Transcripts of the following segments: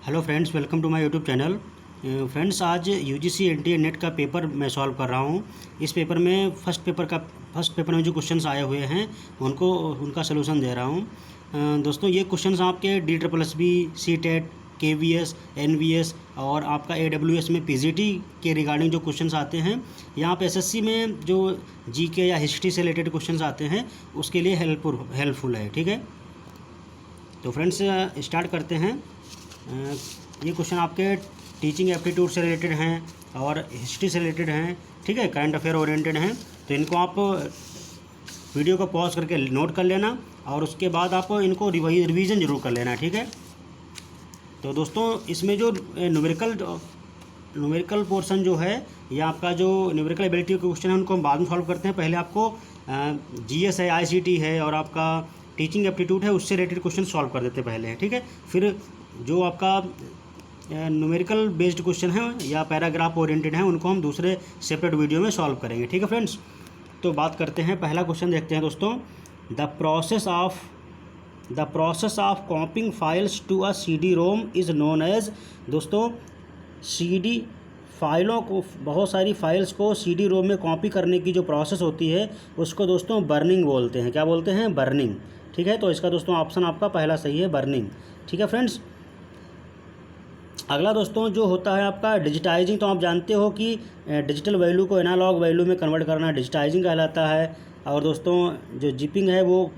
Hello friends, welcome to my YouTube channel. Friends, आज UGC NTA NET का paper मैं solve कर रहा हूँ। इस पेपर में फर्स्ट पेपर में जो क्वेश्चंस आए हुए हैं उनका सलूशन दे रहा हूँ। दोस्तों, ये क्वेश्चंस आपके DSSB, CTET, KVS, NVS और आपका AWS में PGT के रिगार्डिंग जो क्वेश्चंस आते हैं, यहाँ पे SSC में जो जीके या हिस्ट्री से रिलेटेड क्वेश्चंस आते हैं उसके लिए हेल्पफुल है। ठीक है, तो फ्रेंड्स स्टार्ट करते हैं। ये क्वेश्चन आपके टीचिंग एप्टीट्यूड से रिलेटेड हैं और हिस्ट्री से रिलेटेड हैं। ठीक है, करंट अफेयर ओरिएंटेड हैं, तो इनको आप वीडियो को पॉज करके नोट कर लेना और उसके बाद आप इनको रिवीजन जरूर कर लेना। ठीक है, तो दोस्तों इसमें जो न्यूमेरिकल पोर्शन जो है या आपका जो न्यूमेरिकल एबिलिटी के क्वेश्चन है उनको हम बाद में सॉल्व करते हैं। पहले आपको GS है, ICT है और आपका टीचिंग एप्टीट्यूड है, उससे रिलेटेड क्वेश्चन सॉल्व कर देते पहले हैं। ठीक है, फिर जो आपका न्यूमेरिकल बेस्ड क्वेश्चन है या पैराग्राफ ओरिएंटेड हैं उनको हम दूसरे सेपरेट वीडियो में सॉल्व करेंगे। ठीक है फ्रेंड्स, तो बात करते हैं, पहला क्वेश्चन देखते हैं दोस्तों। The process of copying files to a CD-ROM is known as. दोस्तों, CD फाइलों को, बहुत सारी फाइल्स को CD-ROM में कॉपी करने की जो प्रोसेस होती है उसको दोस्तों बर्निंग बोलते हैं। क्या बोलते हैं? बर्निंग। ठीक है, तो इसका दोस्तों ऑप्शन आपका पहला सही है, बर्निंग। ठीक है फ्रेंड्स, अगला दोस्तों जो होता है आपका डिजिटाइजिंग। तो आप जानते हो कि डिजिटल वैल्यू को एनालॉग वैल्यू में कन्वर्ट करना डिजिटाइजिंग कहलाता है। और दोस्तों जो जिपिंग है वो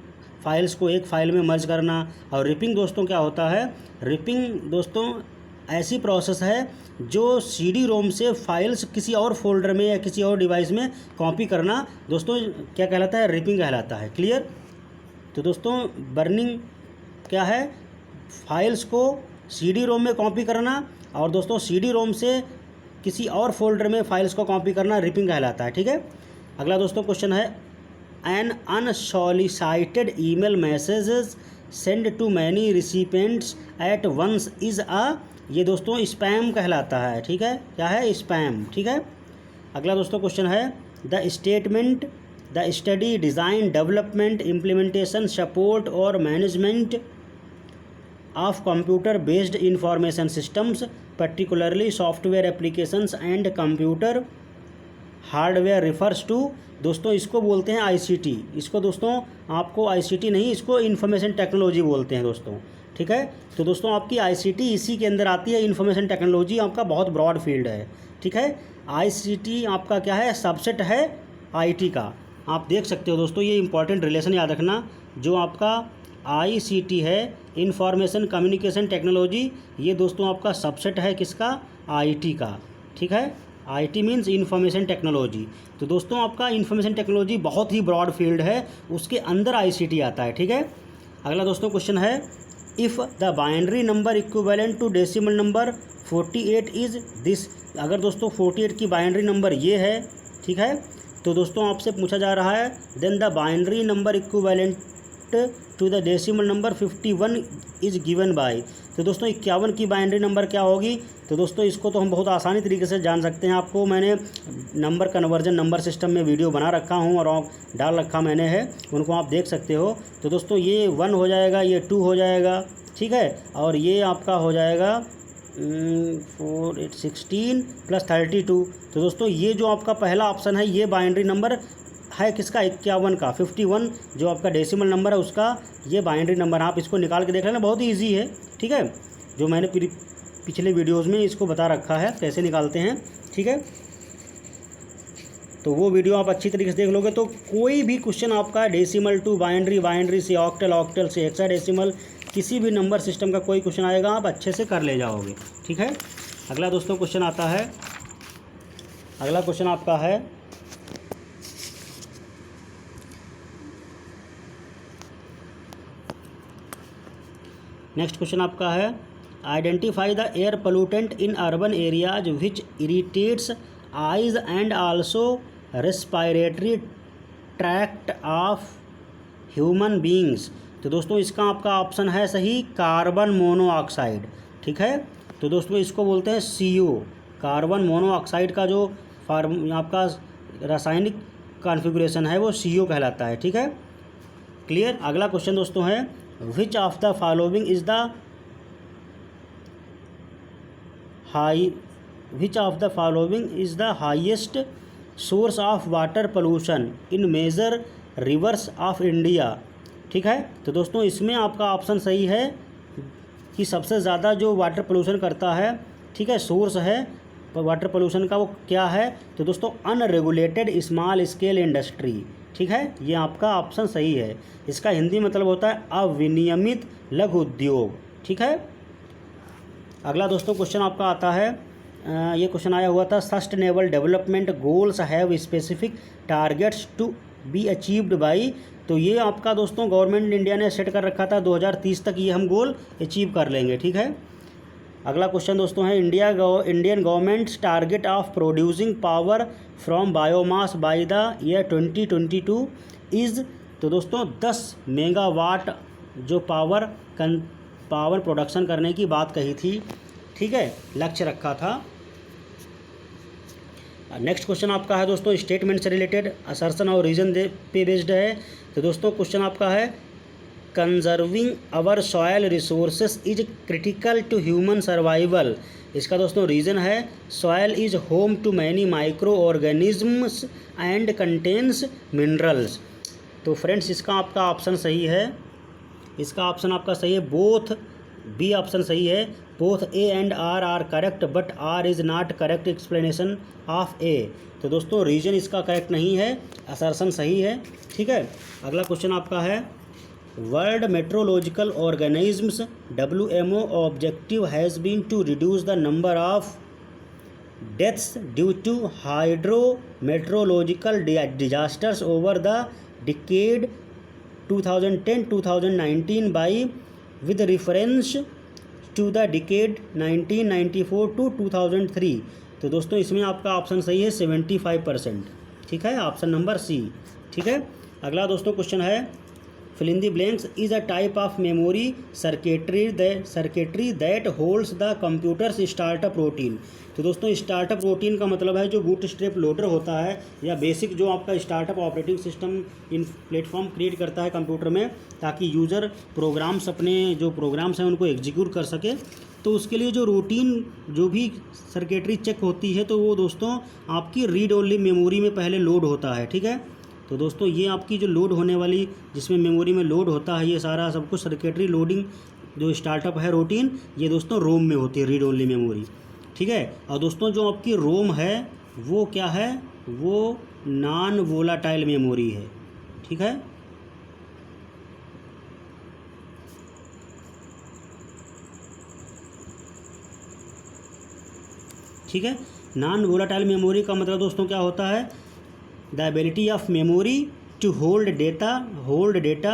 फाइल्स को एक फाइल में मर्ज करना। और रिपिंग दोस्तों क्या होता है? रिपिंग दोस्तों ऐसी प्रोसेस है जो CD-ROM से फाइल्स किसी और फोल्डर में या किसी और डिवाइस में कॉपी करना दोस्तों क्या कहलाता है? रिपिंग कहलाता है। क्लियर? तो दोस्तों बर्निंग क्या है? फाइल्स को CD-ROM में कॉपी करना और दोस्तों CD-ROM से किसी और फोल्डर में फाइल्स को कॉपी करना रिपिंग कहलाता है। ठीक है, अगला दोस्तों क्वेश्चन है, an unsolicited email messages send to many recipients at once is A. ये दोस्तों स्पैम कहलाता है। ठीक है, क्या है? स्पैम। ठीक है, अगला दोस्तों क्वेश्चन है, the statement the study design development implementation support और management of computer based information systems particularly software applications and computer hardware refers to। दोस्तों इसको बोलते हैं ICT। इसको दोस्तों आपको ICT नहीं, इसको इंफॉर्मेशन टेक्नोलॉजी बोलते हैं दोस्तों। ठीक है, तो दोस्तों आपकी ICT इसी के अंदर आती है। इंफॉर्मेशन टेक्नोलॉजी आपका बहुत ब्रॉड फील्ड है। ठीक है, ICT आपका क्या है? सबसेट है IT का। आप देख सकते हो दोस्तों, ये इंपॉर्टेंट रिलेशन याद रखना, जो आपका ICT है, इंफॉर्मेशन कम्युनिकेशन टेक्नोलॉजी, ये दोस्तों आपका सबसेट है किसका? IT का। ठीक है, IT मीन्स इंफॉर्मेशन टेक्नोलॉजी। तो दोस्तों आपका इंफॉर्मेशन टेक्नोलॉजी बहुत ही ब्रॉड फील्ड है, उसके अंदर ICT आता है। ठीक है, अगला दोस्तों क्वेश्चन है, if the binary number equivalent to decimal number 48 is this. अगर दोस्तों 48 की बाइनरी नंबर ये है, ठीक है, तो दोस्तों आपसे पूछा जा रहा है, then the binary number equivalent to the decimal number 51 is given by. तो दोस्तों 51 की बाइनरी नंबर क्या होगी? तो दोस्तों इसको तो हम बहुत आसानी तरीके से जान सकते हैं। आपको मैंने नंबर कन्वर्जन नंबर सिस्टम में वीडियो बना रखा हूँ और डाल रखा मैंने है, उनको आप देख सकते हो। तो दोस्तों ये 1 हो जाएगा, ये 2 हो जाएगा। ठीक है, और ये आपका हो जाएगा 4 8 16 + 32। तो दोस्तों ये जो आपका पहला ऑप्शन है ये बाइनरी नंबर है किसका? 51 का। 51 जो आपका डेसिमल नंबर है उसका ये बाइनरी नंबर, आप इसको निकाल के देख लेना, बहुत ही ईजी है। ठीक है, जो मैंने पिछले वीडियोस में इसको बता रखा है कैसे निकालते हैं। ठीक है, तो वो वीडियो आप अच्छी तरीके से देख लोगे तो कोई भी क्वेश्चन आपका डेसिमल टू बाइनरी, बाइनरी से ऑक्टल, ऑक्टल से हेक्साडेसिमल, किसी भी नंबर सिस्टम का कोई क्वेश्चन आएगा आप अच्छे से कर ले जाओगे। ठीक है, अगला दोस्तों क्वेश्चन आता है, अगला क्वेश्चन आपका है, नेक्स्ट क्वेश्चन आपका है, identify the air pollutant in urban areas which irritates eyes and also respiratory tract of human beings. तो दोस्तों इसका आपका ऑप्शन है सही, कार्बन मोनोऑक्साइड। ठीक है, तो दोस्तों इसको बोलते हैं CO। कार्बन मोनोऑक्साइड का जो आपका रासायनिक कॉन्फ़िगरेशन है वो CO कहलाता है। ठीक है, क्लियर? अगला क्वेश्चन दोस्तों है, which of the following is the which of the following is the highest source of water pollution in major rivers of India. ठीक है, तो दोस्तों इसमें आपका ऑप्शन सही है कि सबसे ज़्यादा जो वाटर पोल्यूशन करता है, ठीक है, सोर्स है वाटर पोल्यूशन का, वो क्या है? तो दोस्तों अनरेगुलेटेड स्मॉल स्केल इंडस्ट्री। ठीक है, ये आपका ऑप्शन सही है। इसका हिंदी मतलब होता है अविनियमित लघु उद्योग। ठीक है, अगला दोस्तों क्वेश्चन आपका आता है, ये क्वेश्चन आया हुआ था, sustainable development goals have specific targets to be achieved by. तो ये आपका दोस्तों गवर्नमेंट इंडिया ने सेट कर रखा था 2030 तक ये हम गोल अचीव कर लेंगे। ठीक है, अगला क्वेश्चन दोस्तों है, Indian governments target of producing power from biomass by the year 2022 is. तो दोस्तों 10 मेगावाट जो पावर प्रोडक्शन करने की बात कही थी। ठीक है, लक्ष्य रखा था। नेक्स्ट क्वेश्चन आपका है दोस्तों स्टेटमेंट से रिलेटेड, असर्शन और रीजन पे बेस्ड है। तो दोस्तों क्वेश्चन आपका है, conserving our soil resources is critical to human survival. इसका दोस्तों रीज़न है, soil is home to many microorganisms and contains minerals. तो फ्रेंड्स इसका आपका ऑप्शन सही है, इसका ऑप्शन आपका सही है, बोथ बी ऑप्शन सही है। Both A and R are correct but R is not correct explanation of A. तो दोस्तों रीजन इसका करेक्ट नहीं है, असर्शन सही है। ठीक है, अगला क्वेश्चन आपका है, world meteorological organisms WMO objective has been to reduce the number of deaths due to hydrometeorological disasters over the decade 2010-2019 by with reference to the decade 1994 to 2003। तो दोस्तों इसमें आपका ऑप्शन सही है 75%। ठीक है, ऑप्शन नंबर सी। ठीक है, अगला दोस्तों क्वेश्चन है, fill in the blanks is a type of memory circuitry that holds the computer's startup routine। तो दोस्तों स्टार्टअप रूटीन का मतलब है जो बूटस्ट्रैप लोडर होता है या बेसिक जो आपका startup operating system in platform create करता है कंप्यूटर में, ताकि यूज़र प्रोग्राम्स अपने जो प्रोग्राम्स हैं उनको एग्जीक्यूट कर सके। तो उसके लिए जो रूटीन जो भी सर्किटरी चेक होती है तो वो दोस्तों आपकी रीड ओनली मेमोरी में पहले लोड होता है। ठीक है, तो दोस्तों ये आपकी जो लोड होने वाली जिसमें मेमोरी में लोड होता है ये सारा सब कुछ सर्किटरी लोडिंग जो स्टार्टअप है रूटीन, ये दोस्तों रोम में होती है, रीड ओनली मेमोरी। ठीक है, और दोस्तों जो आपकी रोम है वो क्या है, वो नॉन वोलाटाइल मेमोरी है। ठीक है, ठीक है, नॉन वोलाटाइल मेमोरी का मतलब दोस्तों क्या होता है, the ability of memory to hold data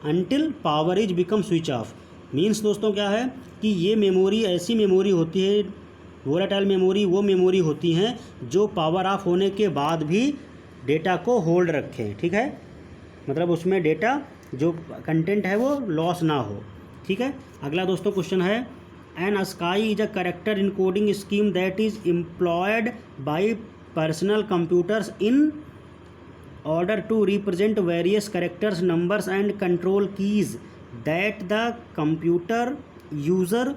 until power is become switch off. Means दोस्तों क्या है कि ये मेमोरी ऐसी मेमोरी होती है, वोलाटाइल मेमोरी वो मेमोरी होती हैं जो पावर ऑफ होने के बाद भी डेटा को होल्ड रखें। ठीक है, मतलब उसमें डेटा जो कंटेंट है वो लॉस ना हो। ठीक है, अगला दोस्तों क्वेश्चन है, एन स्काई is a character encoding scheme that is employed by personal computers in order to represent various characters, numbers and control keys that the computer user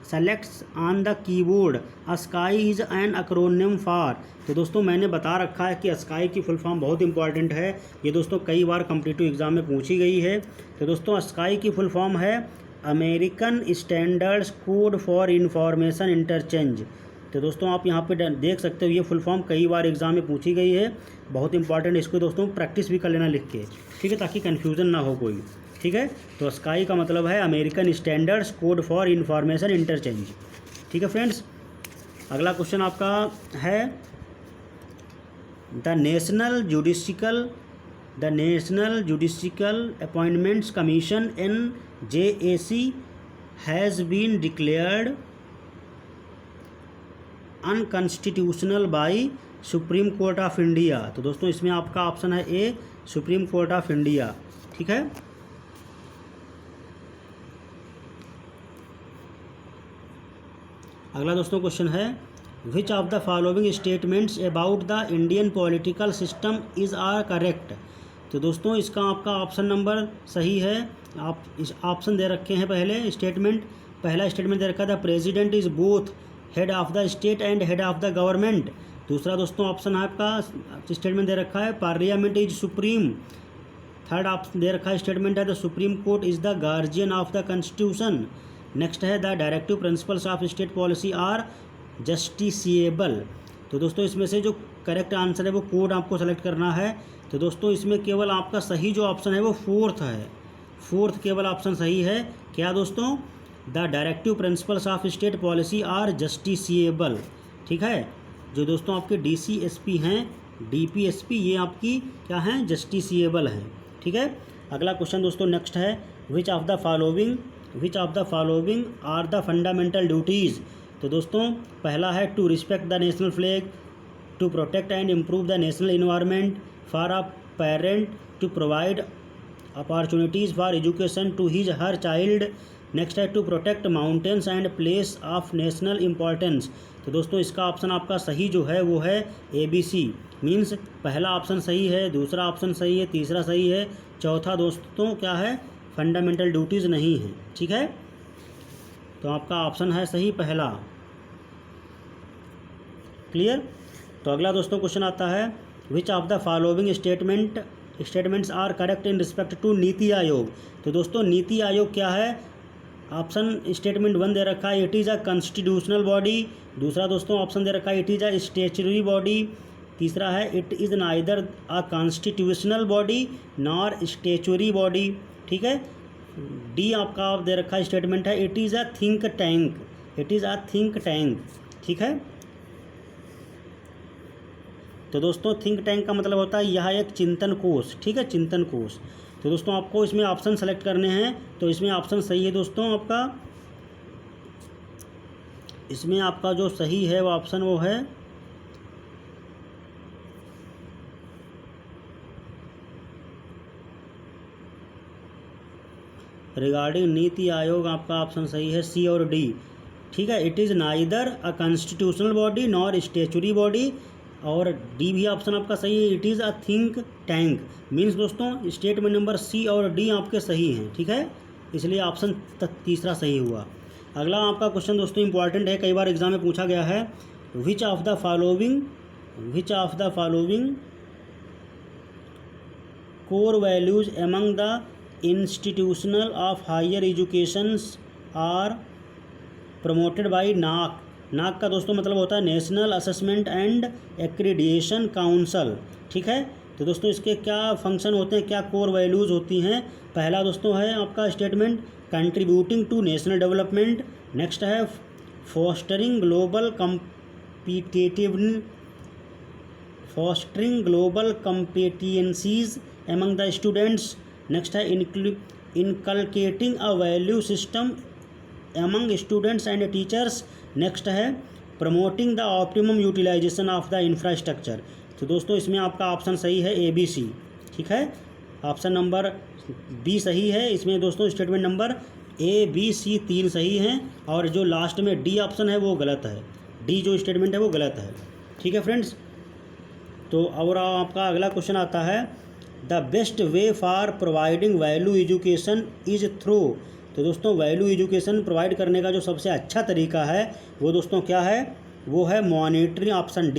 selects on the keyboard। ASCII is an acronym for। तो दोस्तों मैंने बता रखा है कि ASCII की full form बहुत important है, ये दोस्तों कई बार कॉम्पिटिटिव एग्जाम में पूछी गई है। तो दोस्तों ASCII की फुल फॉर्म है American standards code for information interchange. तो दोस्तों आप यहाँ पे देख सकते हो ये फुल फॉर्म कई बार एग्जाम में पूछी गई है, बहुत इंपॉर्टेंट। इसको दोस्तों प्रैक्टिस भी कर लेना लिख के, ठीक है, ताकि कन्फ्यूज़न ना हो कोई। ठीक है, तो ASCII का मतलब है American standards code for information interchange. ठीक है फ्रेंड्स, अगला क्वेश्चन आपका है, the national judicial appointments commission NJAC has been declared unconstitutional by supreme court of India. तो दोस्तों इसमें आपका ऑप्शन है A, supreme court of India. ठीक है, अगला दोस्तों क्वेश्चन है, which of the following statements about the Indian political system is are correct. तो दोस्तों इसका आपका ऑप्शन नंबर सही है। आप इस ऑप्शन दे रखे हैं, पहला स्टेटमेंट दे रखा था, president is both head of the state and head of the government. दूसरा दोस्तों ऑप्शन है आपका स्टेटमेंट दे रखा है parliament is supreme. Third option दे रखा है स्टेटमेंट है the supreme court is the guardian of the constitution. Next है the directive principles of state policy are justiciable. तो दोस्तों इसमें से जो करेक्ट आंसर है वो कोड आपको सेलेक्ट करना है। तो दोस्तों इसमें केवल आपका सही जो ऑप्शन है वो फोर्थ है, फोर्थ केवल ऑप्शन सही है। क्या दोस्तों? The directive principles of state policy are justiciable. ठीक है, जो दोस्तों आपके DCSP हैं, DPSP, ये आपकी क्या हैं? जस्टिसिएबल हैं। ठीक है, अगला क्वेश्चन दोस्तों नेक्स्ट है which of the following are the fundamental duties. तो दोस्तों पहला है to respect the national flag, to protect and improve the national environment, for a parent to provide opportunities for education to his her child. Next है to protect mountains and place of national importance. तो दोस्तों इसका option आपका सही जो है वो है ABC, मीन्स पहला ऑप्शन सही है, दूसरा ऑप्शन सही है, तीसरा सही है, चौथा दोस्तों क्या है? फंडामेंटल ड्यूटीज़ नहीं है। ठीक है, तो आपका ऑप्शन है सही पहला। क्लियर? तो अगला दोस्तों क्वेश्चन आता है which of the following statements are correct in respect to NITI Aayog. तो दोस्तों नीति आयोग क्या है? ऑप्शन स्टेटमेंट 1 दे रखा है it is a constitutional body. दूसरा दोस्तों ऑप्शन दे रखा है it is a statutory body. तीसरा है it is neither a constitutional body nor statutory body. ठीक है, डी आपका दे रखा है स्टेटमेंट है it is a think tank, it is a think tank. ठीक है, तो दोस्तों थिंक टैंक का मतलब होता है यह एक चिंतन कोष। ठीक है, चिंतन कोष। तो दोस्तों आपको इसमें ऑप्शन सेलेक्ट करने हैं। तो इसमें ऑप्शन सही है दोस्तों आपका, इसमें आपका जो सही है वो ऑप्शन वो है रिगार्डिंग नीति आयोग, आपका ऑप्शन सही है C और D। ठीक है, it is neither a constitutional body nor statutory body, और डी भी ऑप्शन आपका सही है it is a think tank. Means दोस्तों स्टेटमेंट नंबर C और D आपके सही हैं। ठीक है, इसलिए ऑप्शन तीसरा सही हुआ। अगला आपका क्वेश्चन दोस्तों इंपॉर्टेंट है, कई बार एग्जाम में पूछा गया है which of the following core values among the institutional of higher educations are promoted by NAAC. NAAC का दोस्तों मतलब होता है national assessment and accreditation council. ठीक है, तो दोस्तों इसके क्या फंक्शन होते हैं, क्या कोर वैल्यूज़ होती हैं? पहला दोस्तों है आपका statement contributing to national development. Next है fostering global competencies among the students. Next है inculcating a value system among students and teachers. Next है promoting the optimum utilization of the infrastructure. तो दोस्तों इसमें आपका ऑप्शन सही है ABC। ठीक है, ऑप्शन नंबर B सही है। इसमें दोस्तों statement number A, B, C 3 सही हैं, और जो लास्ट में D ऑप्शन है वो गलत है, D जो स्टेटमेंट है वो गलत है। ठीक है फ्रेंड्स, तो और आपका अगला क्वेश्चन आता है the best way for providing value education is through. तो दोस्तों वैल्यू एजुकेशन प्रोवाइड करने का जो सबसे अच्छा तरीका है वो दोस्तों क्या है? वो है मॉनिटरिंग, ऑप्शन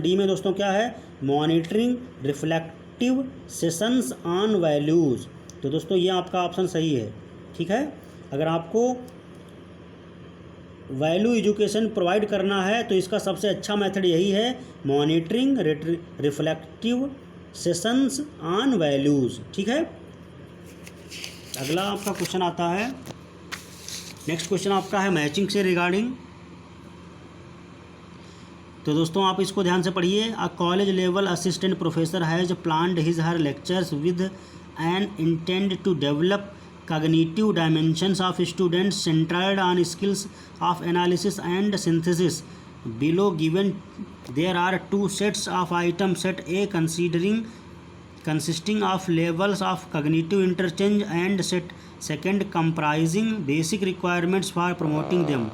डी में दोस्तों क्या है? Monitoring reflective sessions on values. तो दोस्तों ये आपका ऑप्शन सही है। ठीक है, अगर आपको वैल्यू एजुकेशन प्रोवाइड करना है तो इसका सबसे अच्छा मेथड यही है, monitoring reflective sessions on values. ठीक है, अगला आपका क्वेश्चन आता है, नेक्स्ट क्वेश्चन आपका है मैचिंग से रिगार्डिंग। तो दोस्तों आप इसको ध्यान से पढ़िए। A college level assistant professor has planned his her lectures with an intend to develop cognitive dimensions of students centered on skills of analysis and synthesis. Below given there are two sets of items, set A consisting of levels of cognitive interchange and set second comprising basic requirements for promoting them.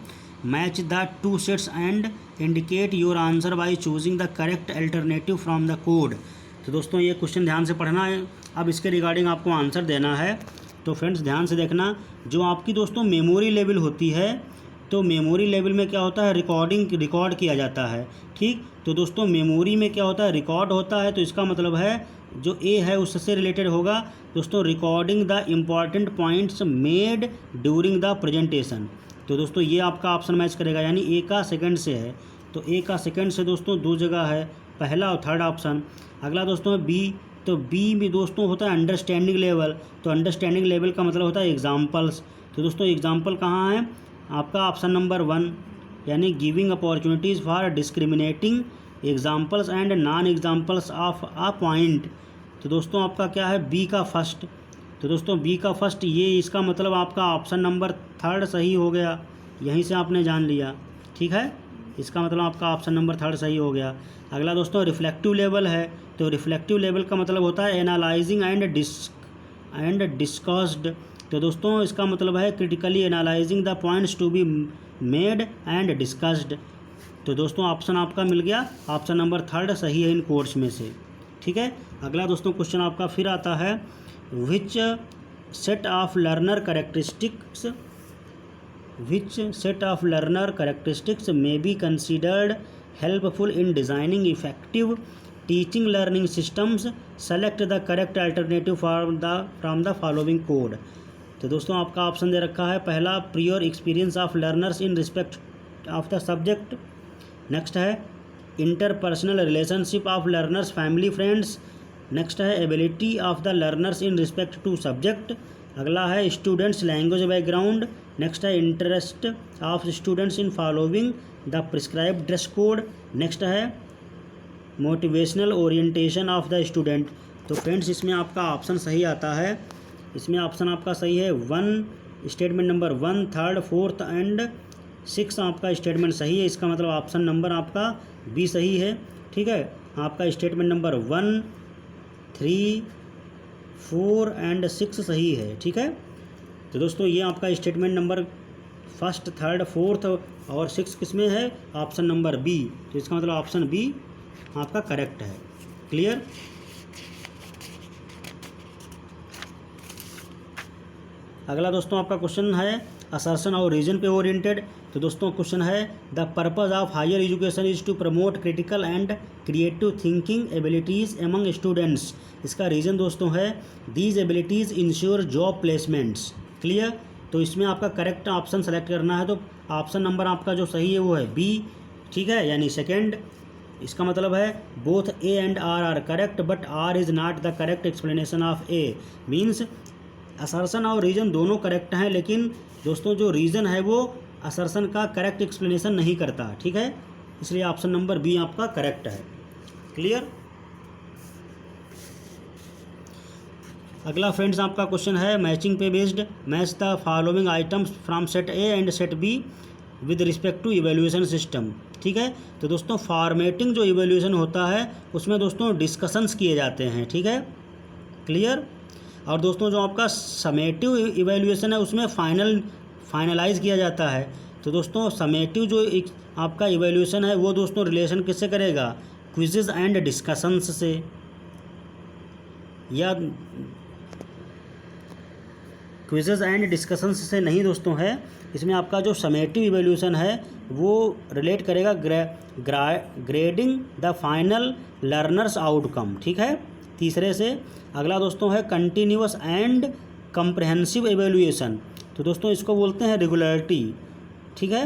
Match the two sets and indicate your answer by choosing the correct alternative from the code. तो दोस्तों ये question ध्यान से पढ़ना है। अब इसके regarding आपको आंसर देना है। तो फ्रेंड्स ध्यान से देखना, जो आपकी दोस्तों मेमोरी लेवल होती है तो मेमोरी लेवल में क्या होता है, रिकॉर्ड किया जाता है। ठीक, तो दोस्तों मेमोरी में क्या होता है, रिकॉर्ड होता है। तो इसका मतलब है जो ए है उससे रिलेटेड होगा दोस्तों, recording the important points made during the presentation. तो दोस्तों ये आपका ऑप्शन मैच करेगा, यानी ए का सेकंड से है। तो ए का सेकंड से दोस्तों दो जगह है, पहला और थर्ड ऑप्शन। अगला दोस्तों है बी, तो बी में दोस्तों होता है अंडरस्टैंडिंग लेवल। तो अंडरस्टैंडिंग लेवल का मतलब होता है एग्जाम्पल्स। तो दोस्तों एग्जाम्पल कहाँ है आपका, ऑप्शन नंबर 1, यानी giving opportunities for discriminating examples and non examples of a point. तो दोस्तों आपका क्या है, बी का फर्स्ट। तो दोस्तों बी का फर्स्ट, ये इसका मतलब आपका ऑप्शन नंबर 3 सही हो गया, यहीं से आपने जान लिया। ठीक है, इसका मतलब आपका ऑप्शन नंबर 3 सही हो गया। अगला दोस्तों रिफ्लेक्टिव लेवल है। तो रिफ्लेक्टिव लेवल का मतलब होता है एनालाइजिंग एंड डिस्कस्ड। तो दोस्तों इसका मतलब है critically analysing the points to be made and discussed. तो दोस्तों ऑप्शन आपका मिल गया, ऑप्शन नंबर 3 सही है इन कोर्स में से। ठीक है, अगला दोस्तों क्वेश्चन आपका फिर आता है, which set of learner characteristics may be considered helpful in designing effective teaching learning systems, select the correct alternative from the following code. तो दोस्तों आपका ऑप्शन दे रखा है, पहला prior experience of learners in respect of the subject. Next है interpersonal relationship of learners family friends. Next है ability of the learners in respect to subject. अगला है स्टूडेंट्स लैंग्वेज बैकग्राउंड। नेक्स्ट है interest of students in following the prescribed dress code. Next है motivational orientation of the student. तो friends इसमें आपका option सही आता है, इसमें ऑप्शन आपका सही है 1, स्टेटमेंट नंबर 1, 3, 4 एंड 6 आपका स्टेटमेंट सही है। इसका मतलब ऑप्शन नंबर आपका बी सही है। ठीक है, आपका स्टेटमेंट नंबर 1, 3, 4 एंड 6 सही है। ठीक है, तो दोस्तों ये आपका स्टेटमेंट नंबर 1, 3, 4 और 6 किस में है, ऑप्शन नंबर बी। तो इसका मतलब ऑप्शन बी आपका करेक्ट है। क्लियर। अगला दोस्तों आपका क्वेश्चन है असर्शन और रीजन पे ओरिएंटेड। तो दोस्तों क्वेश्चन है, the purpose of higher education is to promote critical and creative thinking abilities among students. इसका रीज़न दोस्तों है, these abilities ensure job placements. Clear. तो इसमें आपका करेक्ट ऑप्शन सेलेक्ट करना है। तो ऑप्शन नंबर आपका जो सही है वो है बी। ठीक है, यानी सेकेंड। इसका मतलब है both A and R are correct but R is not the correct explanation of A. Means assertion और रीजन दोनों करेक्ट हैं, लेकिन दोस्तों जो रीज़न है वो असर्शन का करेक्ट एक्सप्लेनेशन नहीं करता। ठीक है, इसलिए ऑप्शन नंबर बी आपका करेक्ट है। क्लियर। अगला फ्रेंड्स आपका क्वेश्चन है मैचिंग पे based. Match the following items from set A and set B with respect to evaluation system. ठीक है, तो दोस्तों फॉर्मेटिंग जो इवैल्यूएशन होता है उसमें दोस्तों डिस्कशंस किए जाते हैं। ठीक है, क्लियर। और दोस्तों जो आपका समेटिव इवैल्यूएशन है उसमें फाइनलाइज किया जाता है। तो दोस्तों समेटिव जो आपका इवैल्यूएशन है वो दोस्तों रिलेशन किससे करेगा, क्विज़ेस एंड डिस्कशंस से, या क्विज़ेस एंड डिस्कशंस से नहीं दोस्तों है। इसमें आपका जो समेटिव इवैल्यूएशन है वो रिलेट करेगा grading the final learners outcome. ठीक है, तीसरे से। अगला दोस्तों है कंटिन्यूअस एंड कंप्रहेंसिव एवेल्यूएशन। तो दोस्तों इसको बोलते हैं रेगुलरिटी। ठीक है,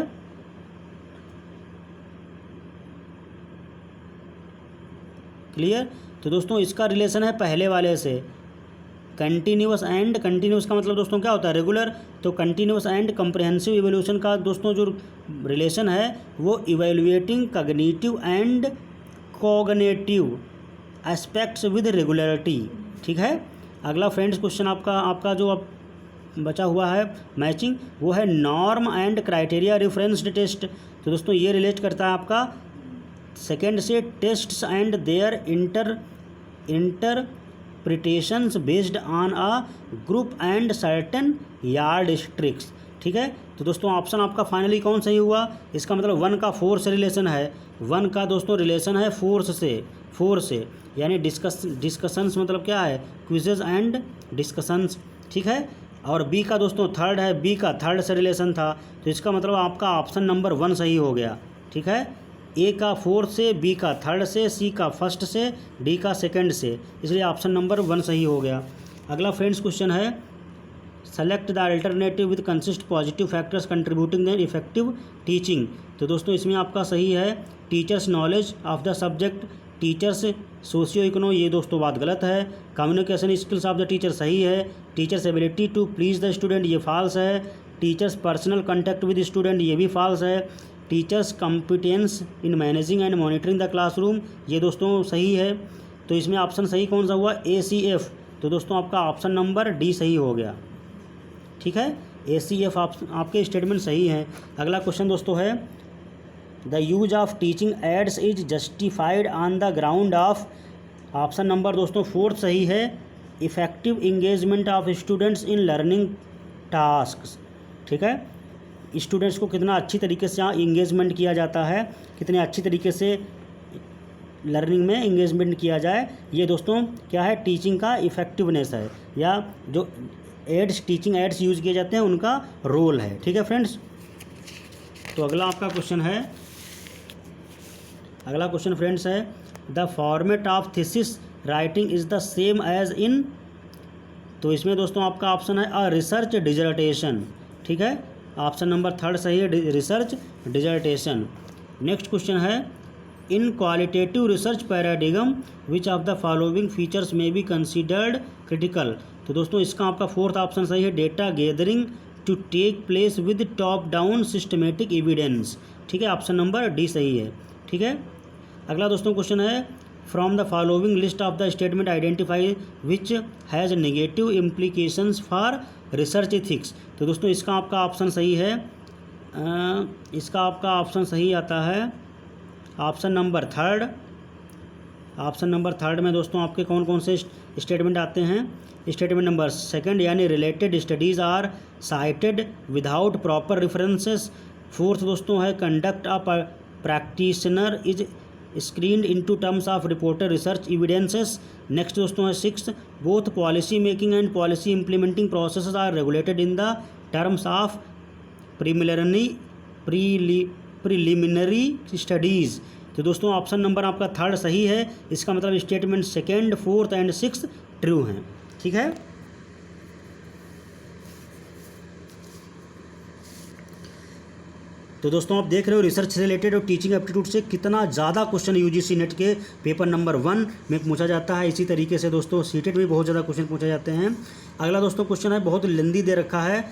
क्लियर। तो दोस्तों इसका रिलेशन है पहले वाले से, कंटिन्यूअस एंड, कंटिन्यूअस का मतलब दोस्तों क्या होता है, रेगुलर। तो कंटिन्यूअस एंड कंप्रहेंसिव इवैल्यूएशन का दोस्तों जो रिलेशन है वो evaluating cognitive and cognitive aspects with regularity. ठीक है, अगला फ्रेंड्स क्वेश्चन आपका जो अब बचा हुआ है मैचिंग, वो है norm and criteria referenced test. तो दोस्तों ये रिलेट करता है आपका सेकेंड से, tests and their interpretations based on a group and certain yardsticks. ठीक है, तो दोस्तों ऑप्शन आपका फाइनली कौन सही हुआ, इसका मतलब 1 का 4 से रिलेशन है। 1 का दोस्तों रिलेशन है 4 से, यानी डिस्कशंस मतलब क्या है, क्विजेज एंड डिस्कशंस। ठीक है, और बी का दोस्तों थर्ड है, बी का थर्ड से रिलेशन था, तो इसका मतलब आपका ऑप्शन नंबर 1 सही हो गया। ठीक है, ए का फोर्थ से, बी का थर्ड से, सी का फर्स्ट से, डी का सेकंड से, इसलिए ऑप्शन नंबर 1 सही हो गया। अगला फ्रेंड्स क्वेश्चन है select the alternative with consist positive factors contributing the effective teaching. तो दोस्तों इसमें आपका सही है teachers knowledge of the subject, teachers socio econo, ये दोस्तों बात गलत है। Communication skills of the teacher सही है। Teachers ability to please the student, ये फॉल्स है। Teachers personal contact with student, ये भी फॉल्स है। Teachers competence in managing and monitoring the classroom, ये दोस्तों सही है। तो इसमें ऑप्शन सही कौन सा हुआ, ACF। तो दोस्तों आपका ऑप्शन नंबर डी सही हो गया। ठीक है, ACF आपके स्टेटमेंट सही हैं। अगला क्वेश्चन दोस्तों है the use of teaching ads is justified on the ground of, option number दोस्तों 4 सही है, effective engagement of students in learning task. ठीक है, स्टूडेंट्स को कितना अच्छी तरीके से यहाँ इंगेजमेंट किया जाता है, कितने अच्छी तरीके से लर्निंग में इंगेजमेंट किया जाए, ये दोस्तों क्या है, टीचिंग का इफेक्टिवनेस है, या जो एड्स टीचिंग एड्स यूज़ किए जाते हैं उनका रोल है। ठीक है फ्रेंड्स, तो अगला आपका क्वेश्चन है, अगला क्वेश्चन फ्रेंड्स है the format of thesis writing is the same as in. तो इसमें दोस्तों आपका ऑप्शन है अ रिसर्च डिजर्टेशन। ठीक है, ऑप्शन नंबर 3 सही है, रिसर्च डिजर्टेशन। नेक्स्ट क्वेश्चन है in qualitative research paradigm which of the following features may be considered critical. तो दोस्तों इसका आपका 4th ऑप्शन सही है, data gathering to take place with top down systematic evidence. ठीक है, ऑप्शन नंबर डी सही है। ठीक है, अगला दोस्तों क्वेश्चन है from the following list of the statement identify which has negative implications for research ethics. तो दोस्तों इसका आपका ऑप्शन सही है, इसका आपका ऑप्शन सही आता है ऑप्शन नंबर 3। ऑप्शन नंबर 3 में दोस्तों आपके कौन कौन से स्टेटमेंट आते हैं, स्टेटमेंट नंबर 2 यानी related studies are cited without proper references. 4th दोस्तों है conduct a practitioner is screened into terms of reported research evidences. Next दोस्तों है 6th both policy making and policy implementing process are regulated in the terms of preliminary studies. तो दोस्तों option number आपका 3 सही है, इसका मतलब statement 2nd, 4th and 6th true हैं। ठीक है, तो दोस्तों आप देख रहे हो रिसर्च से रिलेटेड और टीचिंग एप्टीट्यूड से कितना ज़्यादा क्वेश्चन यूजीसी नेट के पेपर नंबर 1 में पूछा जाता है। इसी तरीके से दोस्तों सीटेट में बहुत ज़्यादा क्वेश्चन पूछे जाते हैं। अगला दोस्तों क्वेश्चन है, बहुत लेंदी दे रखा है,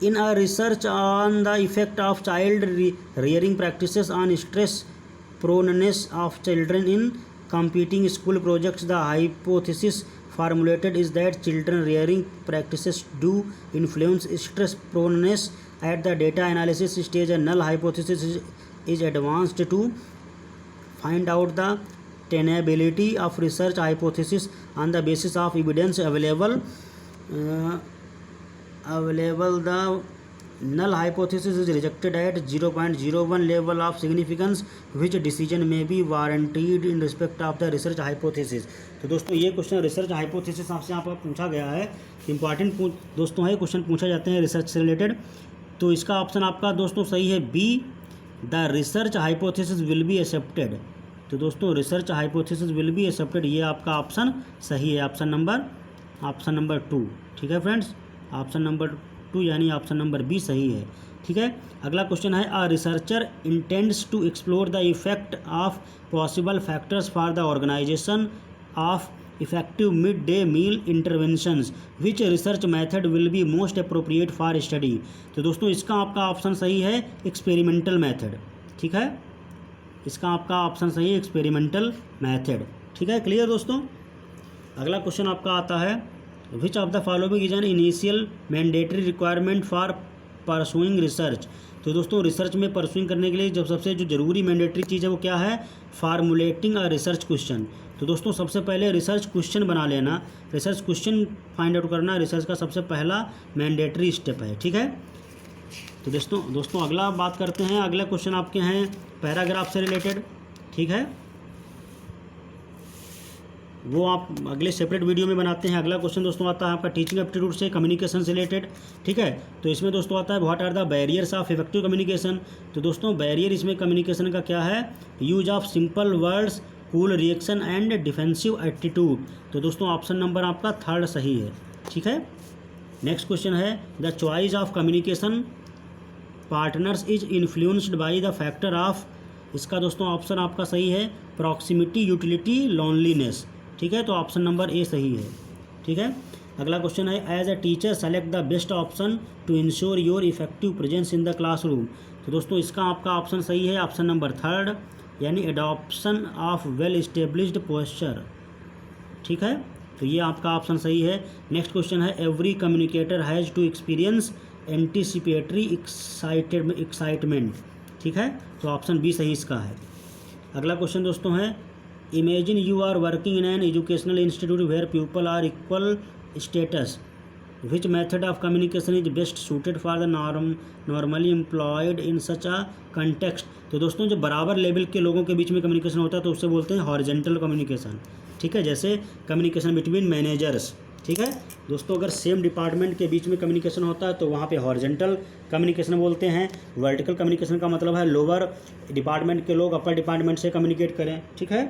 in a research on the effect of child rearing practices on stress proneness of children in competing school projects, the hypothesis formulated is that children rearing practices do influence stress proneness. At the data analysis stage, a null hypothesis is advanced to find out the tenability of research hypothesis on the basis of evidence available. The null hypothesis is rejected at 0.01 level of significance, which decision may be warranted in respect of the research hypothesis. तो दोस्तों ये question research hypothesis आपसे यहाँ पर पूछा गया है, important दोस्तों है, क्वेश्चन पूछे जाते हैं रिसर्च से रिलेटेड। तो इसका ऑप्शन आपका दोस्तों सही है B, the research hypothesis will be accepted. तो दोस्तों research hypothesis will be accepted, ये आपका ऑप्शन सही है, ऑप्शन नंबर 2। ठीक है फ्रेंड्स, ऑप्शन नंबर 2 यानी ऑप्शन नंबर बी सही है। ठीक है, अगला क्वेश्चन है, a researcher intends to explore the effect of possible factors for the organisation of effective mid day meal interventions, which research method will be most appropriate for study. तो दोस्तों इसका आपका ऑप्शन सही है एक्सपेरिमेंटल मेथड। ठीक है, इसका आपका ऑप्शन सही है एक्सपेरिमेंटल मेथड। ठीक है, क्लियर दोस्तों। अगला क्वेश्चन आपका आता है, which of the following is an initial mandatory requirement for pursuing research. तो दोस्तों रिसर्च में परसुइंग करने के लिए जब सबसे जो जरूरी मैंडेटरी चीज़ है वो क्या है, फार्मुलेटिंग अ रिसर्च क्वेश्चन। तो दोस्तों सबसे पहले रिसर्च क्वेश्चन बना लेना, रिसर्च क्वेश्चन फाइंड आउट करना रिसर्च का सबसे पहला मैंडेटरी स्टेप है। ठीक है, तो दोस्तों अगला बात करते हैं, अगले क्वेश्चन आपके हैं पैराग्राफ से रिलेटेड। ठीक है, वो आप अगले सेपरेट वीडियो में बनाते हैं। अगला क्वेश्चन दोस्तों आता है आपका टीचिंग एप्टीट्यूड से कम्युनिकेशन से रिलेटेड, ठीक है। तो इसमें दोस्तों आता है what are the barriers of effective communication. तो दोस्तों बैरियर इसमें कम्युनिकेशन का क्या है, use of simple words, cool reaction and defensive attitude. तो दोस्तों ऑप्शन नंबर आपका 3 सही है, ठीक है। नेक्स्ट क्वेश्चन है the choice of communication partners is influenced by the factor of. इसका दोस्तों ऑप्शन आपका सही है प्रॉक्सिमिटी, यूटिलिटी, लोनलीनेस, ठीक है। तो ऑप्शन नंबर ए सही है, ठीक है। अगला क्वेश्चन है as a teacher select the best option to ensure your effective presence in the classroom. तो दोस्तों इसका आपका ऑप्शन सही है, ऑप्शन नंबर 3 यानी adoption of well established posture, ठीक है। तो ये आपका ऑप्शन सही है। नेक्स्ट क्वेश्चन है every communicator has to experience anticipatory excitement, ठीक है। तो ऑप्शन बी सही इसका है। अगला क्वेश्चन दोस्तों है imagine you are working in an educational institute where people are equal status, which method of communication is best suited for the normally employed in such a context. तो दोस्तों जो बराबर लेवल के लोगों के बीच में कम्युनिकेशन होता है तो उससे बोलते हैं हॉरिजॉन्टल कम्युनिकेशन, ठीक है। जैसे कम्युनिकेशन बिटवीन मैनेजर्स, ठीक है। दोस्तों अगर सेम डिपार्टमेंट के बीच में कम्युनिकेशन होता है तो वहाँ पे हॉरिजॉन्टल कम्युनिकेशन बोलते हैं। वर्टिकल कम्युनिकेशन का मतलब है लोअर डिपार्टमेंट के लोग अपर डिपार्टमेंट से कम्युनिकेट करें, ठीक है।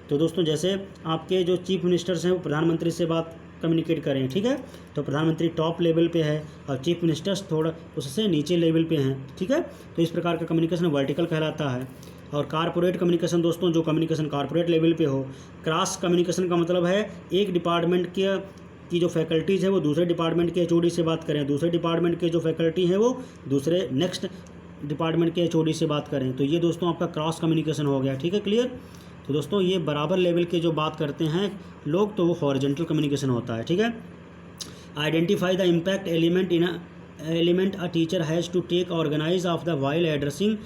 तो दोस्तों जैसे आपके जो चीफ मिनिस्टर्स हैं वो प्रधानमंत्री से बात कम्युनिकेट करें, ठीक है। तो प्रधानमंत्री टॉप लेवल पे है और चीफ मिनिस्टर्स थोड़ा उससे नीचे लेवल पे हैं, ठीक है। तो इस प्रकार का कम्युनिकेशन वर्टिकल कहलाता है। और कारपोरेट कम्युनिकेशन दोस्तों जो कम्युनिकेशन कारपोरेट लेवल पे हो। क्रॉस कम्युनिकेशन का मतलब है एक डिपार्टमेंट की जो फैकल्टीज़ है वो दूसरे डिपार्टमेंट के एचओडी से बात करें, दूसरे डिपार्टमेंट के जो फैकल्टी हैं वो दूसरे नेक्स्ट डिपार्टमेंट के एचओडी से बात करें। तो ये दोस्तों आपका क्रॉस कम्युनिकेशन हो गया, ठीक है, क्लियर। तो दोस्तों ये बराबर लेवल के जो बात करते हैं लोग तो वो हॉरिजॉन्टल कम्युनिकेशन होता है, ठीक है। Identify the impact element a teacher has to take organise of the while addressing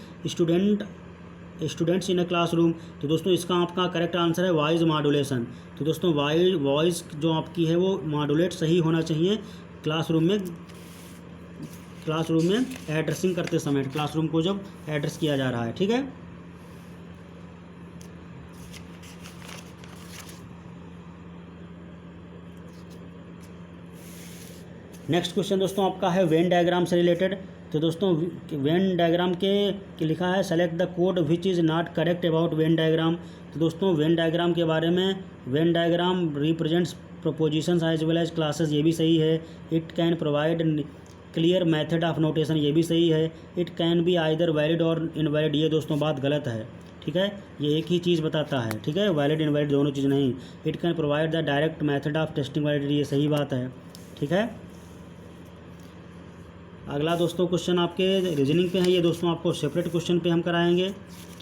students in a classroom. तो दोस्तों इसका आपका करेक्ट आंसर है वॉइस मॉड्यूलेशन। तो दोस्तों वॉइस जो आपकी है वो मॉड्यूलेट सही होना चाहिए क्लासरूम में एड्रेसिंग करते समय, क्लासरूम को जब एड्रेस किया जा रहा है, ठीक है। नेक्स्ट क्वेश्चन दोस्तों आपका है वेन डायग्राम से रिलेटेड। तो दोस्तों वेन डायग्राम के लिखा है select the code which is not correct about Venn diagram. तो दोस्तों वेन डायग्राम के बारे में Venn diagram represents propositions as well as classes, ये भी सही है। It can provide clear method of notation, ये भी सही है। It can be either valid or invalid, ये दोस्तों बात गलत है, ठीक है। ये एक ही चीज़ बताता है, ठीक है, वैलिड इनवैलिड दोनों चीज़ नहीं। It can provide the direct method of testing validity, ये सही बात है, ठीक है। अगला दोस्तों क्वेश्चन आपके रीजनिंग पे है, ये दोस्तों आपको सेपरेट क्वेश्चन पे हम कराएंगे,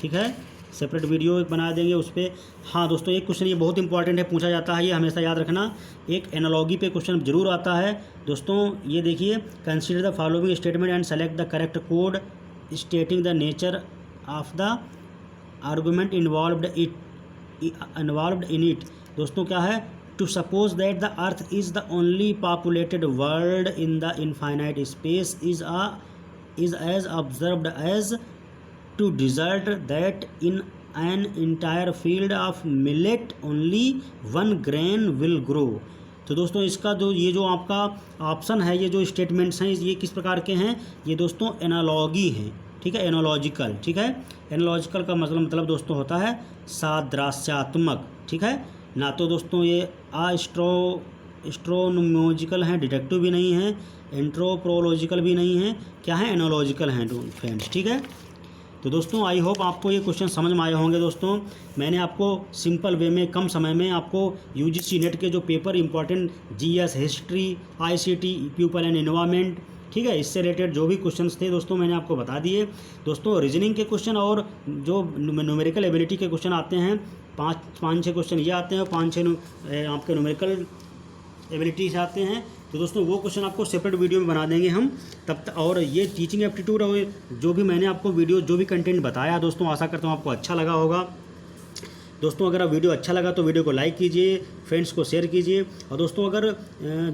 ठीक है, सेपरेट वीडियो एक बना देंगे उस पर। हाँ दोस्तों एक क्वेश्चन ये बहुत इंपॉर्टेंट है, पूछा जाता है, ये हमेशा याद रखना, एक एनालॉगी पे क्वेश्चन जरूर आता है दोस्तों। ये देखिए consider the following statement and select the correct code stating the nature of the argument involved in it. दोस्तों क्या है, to suppose that the earth is the only populated world in the infinite space is as observed as to desert that in an entire field of millet only one grain will grow। तो दोस्तों इसका जो ये जो आपका option है, ये जो स्टेटमेंट्स हैं ये किस प्रकार के हैं, ये दोस्तों एनालॉगी हैं, ठीक है, एनालॉजिकल, ठीक है। एनालॉजिकल का मतलब दोस्तों होता है सादृश्यात्मक, ठीक है, ना तो दोस्तों ये एस्ट्रोनोमोलॉजिकल हैं, डिटेक्टिव भी नहीं है, एंट्रोपोलॉजिकल भी नहीं है, क्या है, एनालॉजिकल हैं फ्रेंड्स, ठीक है। तो दोस्तों आई होप आपको ये क्वेश्चन समझ में आए होंगे। दोस्तों मैंने आपको सिंपल वे में कम समय में आपको यूजीसी नेट के जो paper important GS, history, ICT, people and environment, ठीक है, इससे रिलेटेड जो भी क्वेश्चंस थे दोस्तों मैंने आपको बता दिए। दोस्तों रीजनिंग के क्वेश्चन और जो न्यूमेरिकल एबिलिटी के क्वेश्चन आते हैं 5-6 क्वेश्चन ये आते हैं, 5-6 आपके न्यूमेरिकल एबिलिटी से आते हैं। तो दोस्तों वो क्वेश्चन आपको सेपरेट वीडियो में बना देंगे हम तब तक। और ये टीचिंग एप्टीट्यूड और जो भी मैंने आपको वीडियो जो भी कंटेंट बताया दोस्तों आशा करता हूँ आपको अच्छा लगा होगा। दोस्तों अगर वीडियो अच्छा लगा तो वीडियो को लाइक कीजिए, फ्रेंड्स को शेयर कीजिए। और दोस्तों अगर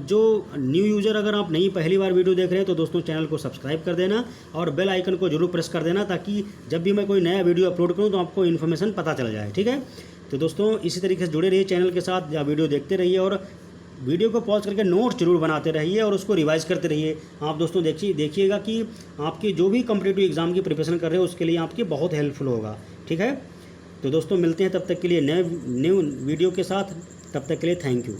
जो न्यू यूज़र अगर आप नई पहली बार वीडियो देख रहे हैं तो दोस्तों चैनल को सब्सक्राइब कर देना और बेल आइकन को जरूर प्रेस कर देना ताकि जब भी मैं कोई नया वीडियो अपलोड करूं तो आपको इन्फॉर्मेशन पता चल जाए, ठीक है। तो दोस्तों इसी तरीके से जुड़े रहिए चैनल के साथ, या वीडियो देखते रहिए और वीडियो को पॉज करके नोट्स जरूर बनाते रहिए और उसको रिवाइज करते रहिए। आप दोस्तों देखिएगा कि आपकी जो भी कॉम्पिटिटिव एग्ज़ाम की प्रिपरेशन कर रहे हो उसके लिए आपके बहुत हेल्पफुल होगा। ठीक है, तो दोस्तों मिलते हैं तब तक के लिए नए वीडियो के साथ। तब तक के लिए थैंक यू।